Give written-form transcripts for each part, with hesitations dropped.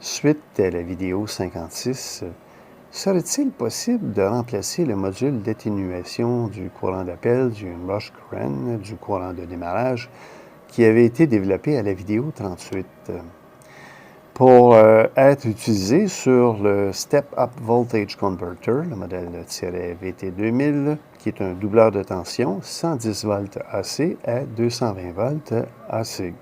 Suite à la vidéo 56, serait-il possible de remplacer le module d'atténuation du courant d'appel du rush current, du courant de démarrage, qui avait été développé à la vidéo 38, pour être utilisé sur le Step-Up Voltage Converter, le modèle VT2000, qui est un doubleur de tension 110 volts AC à 220 volts AC.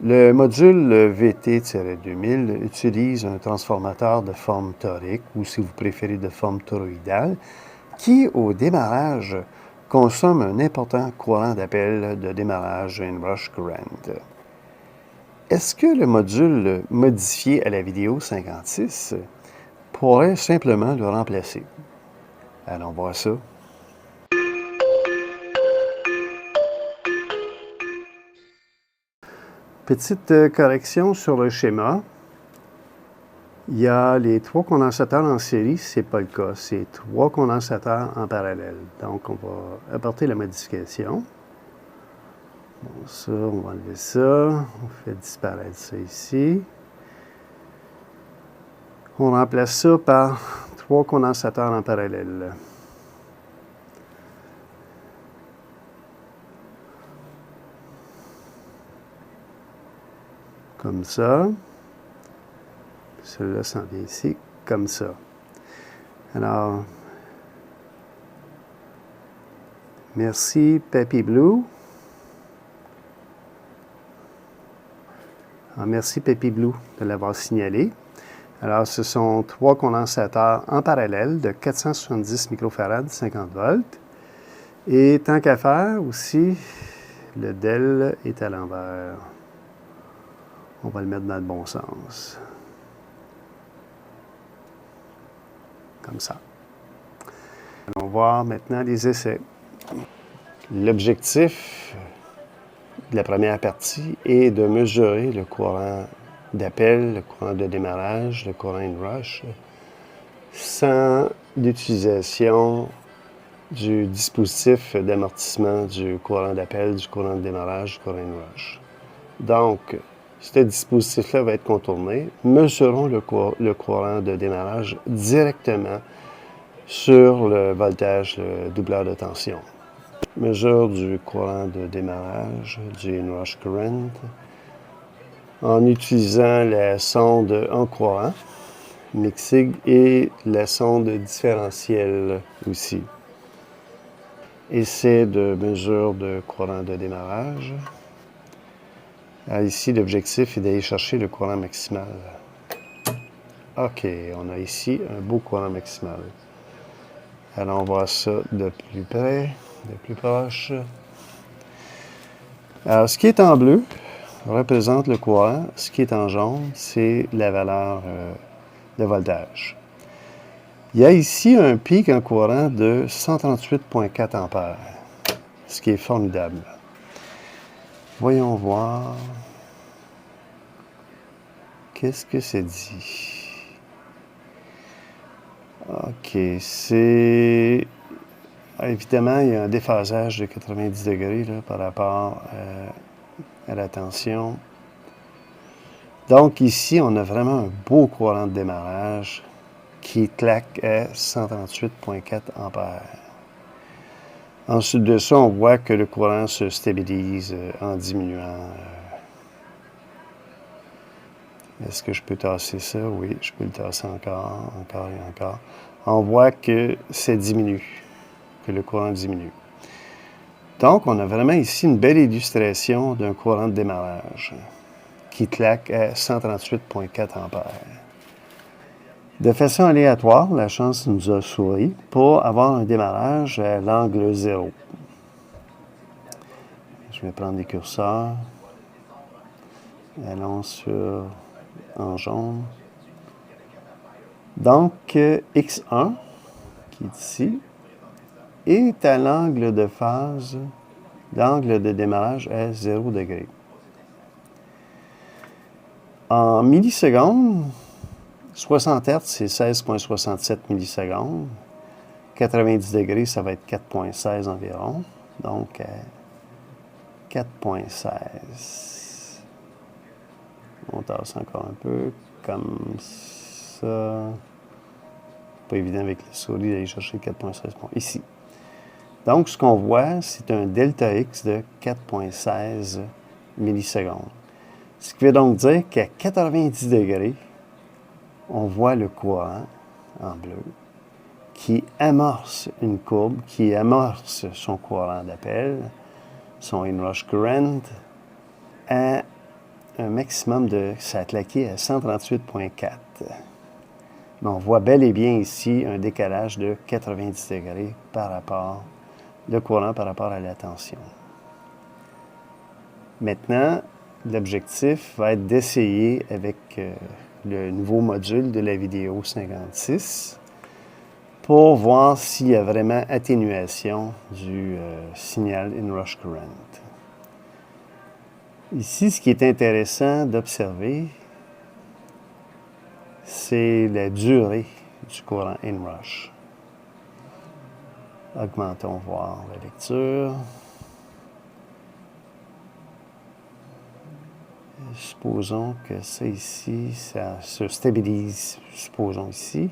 Le module VT-2000 utilise un transformateur de forme torique, ou si vous préférez de forme toroïdale, qui, au démarrage, consomme un important courant d'appel de démarrage in-rush current. Est-ce que le module modifié à la vidéo 56 pourrait simplement le remplacer? Allons voir ça. Petite correction sur le schéma. Il y a les 3 condensateurs en série, ce n'est pas le cas. C'est 3 condensateurs en parallèle. Donc, on va apporter la modification. Bon, ça, on va enlever ça. On fait disparaître ça ici. On remplace ça par 3 condensateurs en parallèle. Comme ça. Celui-là s'en vient ici, comme ça. Alors, merci Peppy Blue. Alors, merci Peppy Blue de l'avoir signalé. Alors, ce sont 3 condensateurs en parallèle de 470 microfarads, 50 volts. Et tant qu'à faire aussi, le DEL est à l'envers. On va le mettre dans le bon sens. Comme ça. Allons voir maintenant les essais. L'objectif de la première partie est de mesurer le courant d'appel, le courant de démarrage, le courant in-rush, sans l'utilisation du dispositif d'amortissement du courant d'appel, du courant de démarrage, du courant in-rush. Donc, ce dispositif-là va être contourné. Mesurons le courant de démarrage directement sur le voltage, le doubleur de tension. Mesure du courant de démarrage, du in-rush current, en utilisant la sonde en courant, mixing, et la sonde différentielle aussi. Essai de mesure de courant de démarrage. Ici, l'objectif est d'aller chercher le courant maximal. OK, on a ici un beau courant maximal. Allons voir ça de plus près, de plus proche. Alors, ce qui est en bleu représente le courant. Ce qui est en jaune, c'est la valeur de voltage. Il y a ici un pic en courant de 138,4 ampères, ce qui est formidable. Voyons voir. Qu'est-ce que c'est dit? OK, c'est... Évidemment, il y a un déphasage de 90 degrés là, par rapport à la tension. Donc ici, on a vraiment un beau courant de démarrage qui claque à 138,4 ampères. Ensuite de ça, on voit que le courant se stabilise en diminuant. Est-ce que je peux tasser ça? Oui, je peux le tasser encore et encore. On voit que ça diminue, que le courant diminue. Donc, on a vraiment ici une belle illustration d'un courant de démarrage qui claque à 138,4 ampères. De façon aléatoire, la chance nous a souri pour avoir un démarrage à l'angle 0. Je vais prendre des curseurs. Allons sur en jaune. Donc, X1, qui est ici, est à l'angle de phase, l'angle de démarrage à 0 degré. En millisecondes, 60 Hz, c'est 16,67 millisecondes. 90 degrés, ça va être 4,16 environ. Donc, 4,16. On tasse encore un peu. comme ça. Pas évident avec la souris d'aller chercher 4,16 points. Ici. Donc, ce qu'on voit, c'est un delta X de 4,16 millisecondes. Ce qui veut donc dire qu'à 90 degrés, on voit le courant en bleu qui amorce une courbe, qui amorce son courant d'appel, son inrush current, à un maximum de, ça a claqué à 138,4. Mais on voit bel et bien ici un décalage de 90 degrés par rapport, le courant par rapport à la tension. Maintenant, l'objectif va être d'essayer avec le nouveau module de la vidéo 56 pour voir s'il y a vraiment atténuation du signal inrush current. Ici, ce qui est intéressant d'observer, c'est la durée du courant inrush. Augmentons voir la lecture. Supposons que ça ici, ça se stabilise, supposons ici.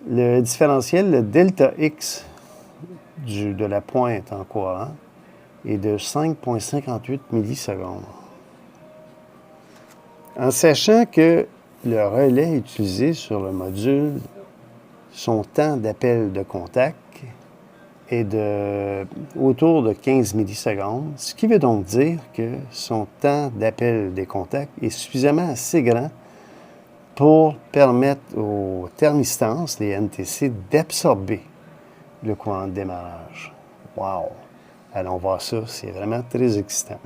Le différentiel, le delta X de la pointe en courant est de 5,58 millisecondes. En sachant que le relais utilisé sur le module, son temps d'appel de contact est autour de 15 millisecondes, ce qui veut donc dire que son temps d'appel des contacts est suffisamment assez grand pour permettre aux thermistances, les NTC, d'absorber le courant de démarrage. Wow! Allons voir ça, c'est vraiment très excitant.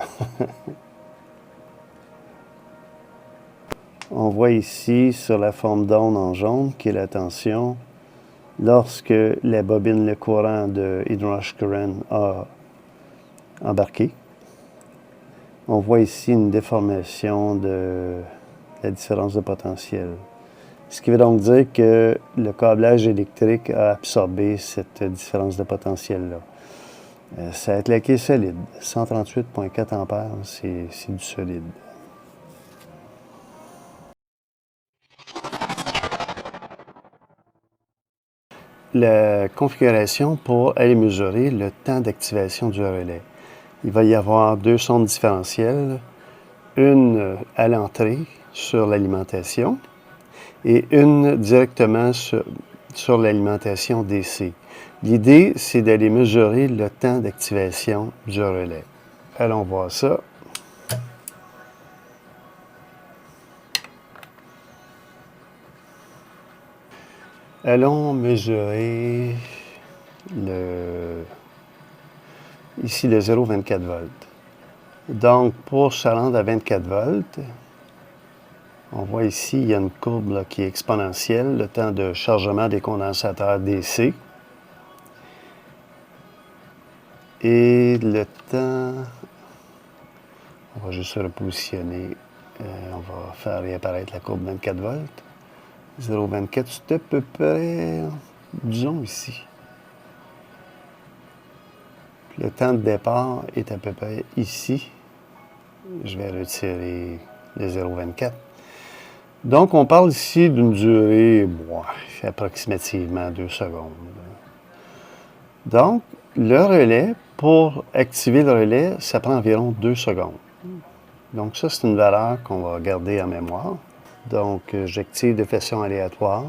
On voit ici sur la forme d'onde en jaune qui est la tension lorsque la bobine, le courant de inrush current a embarqué. On voit ici une déformation de la différence de potentiel. Ce qui veut donc dire que le câblage électrique a absorbé cette différence de potentiel-là. Ça a claqué solide. 138,4 ampères, c'est du solide. La configuration pour aller mesurer le temps d'activation du relais. Il va y avoir deux sondes différentielles, une à l'entrée sur l'alimentation et une directement sur l'alimentation DC. L'idée, c'est d'aller mesurer le temps d'activation du relais. Allons voir ça. Allons mesurer ici le 0,24 volts. Donc, pour se rendre à 24 volts, on voit ici, il y a une courbe là, qui est exponentielle, le temps de chargement des condensateurs DC. Et le temps, on va juste se repositionner, on va faire réapparaître la courbe 24 volts. 0,24, c'est à peu près, disons ici. Puis le temps de départ est à peu près ici. Je vais retirer le 0,24. Donc, on parle ici d'une durée, approximativement 2 secondes. Donc, le relais, pour activer le relais, ça prend environ 2 secondes. Donc, ça, c'est une valeur qu'on va garder en mémoire. Donc, j'active de façon aléatoire.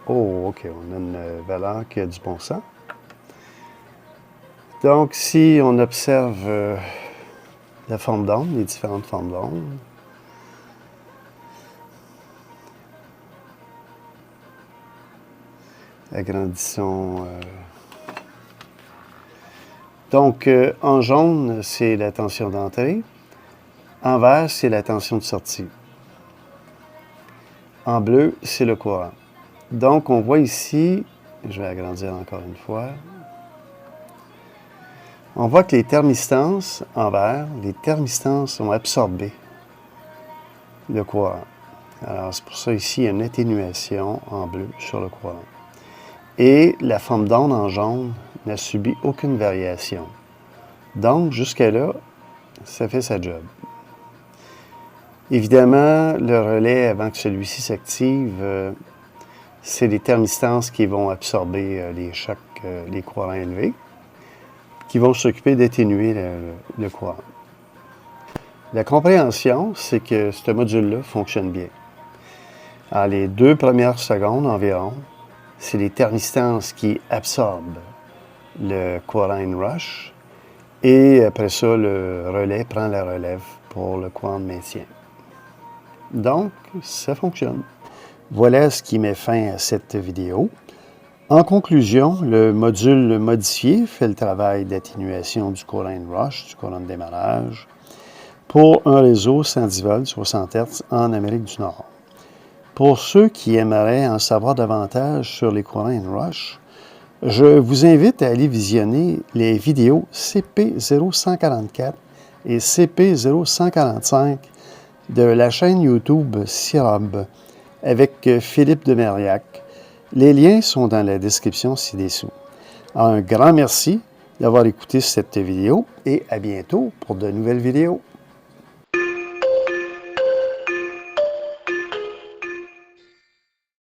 Oh, OK, on a une valeur qui a du bon sens. Donc, si on observe la forme d'onde, les différentes formes d'onde, agrandissons. Donc, en jaune, c'est la tension d'entrée. En vert, c'est la tension de sortie. En bleu, c'est le courant. Donc, on voit ici, je vais agrandir encore une fois, on voit que les thermistances en vert, les thermistances ont absorbé le courant. Alors, c'est pour ça ici, il y a une atténuation en bleu sur le courant. Et la forme d'onde en jaune n'a subi aucune variation. Donc, jusqu'à là, ça fait sa job. Évidemment, le relais, avant que celui-ci s'active, c'est des thermistances qui vont absorber les chocs, les courants élevés, qui vont s'occuper d'atténuer le courant. La compréhension, c'est que ce module-là fonctionne bien. Alors, les 2 premières secondes environ, c'est les thermistances qui absorbent le courant inrush, et après ça, le relais prend la relève pour le courant de maintien. Donc, ça fonctionne. Voilà ce qui met fin à cette vidéo. En conclusion, le module modifié fait le travail d'atténuation du courant inrush, du courant de démarrage, pour un réseau 110 volts 60 Hz en Amérique du Nord. Pour ceux qui aimeraient en savoir davantage sur les courants inrush, je vous invite à aller visionner les vidéos CP0144 et CP0145 de la chaîne YouTube CIROB avec Philippe Demeriac. Les liens sont dans la description ci-dessous. Un grand merci d'avoir écouté cette vidéo et à bientôt pour de nouvelles vidéos.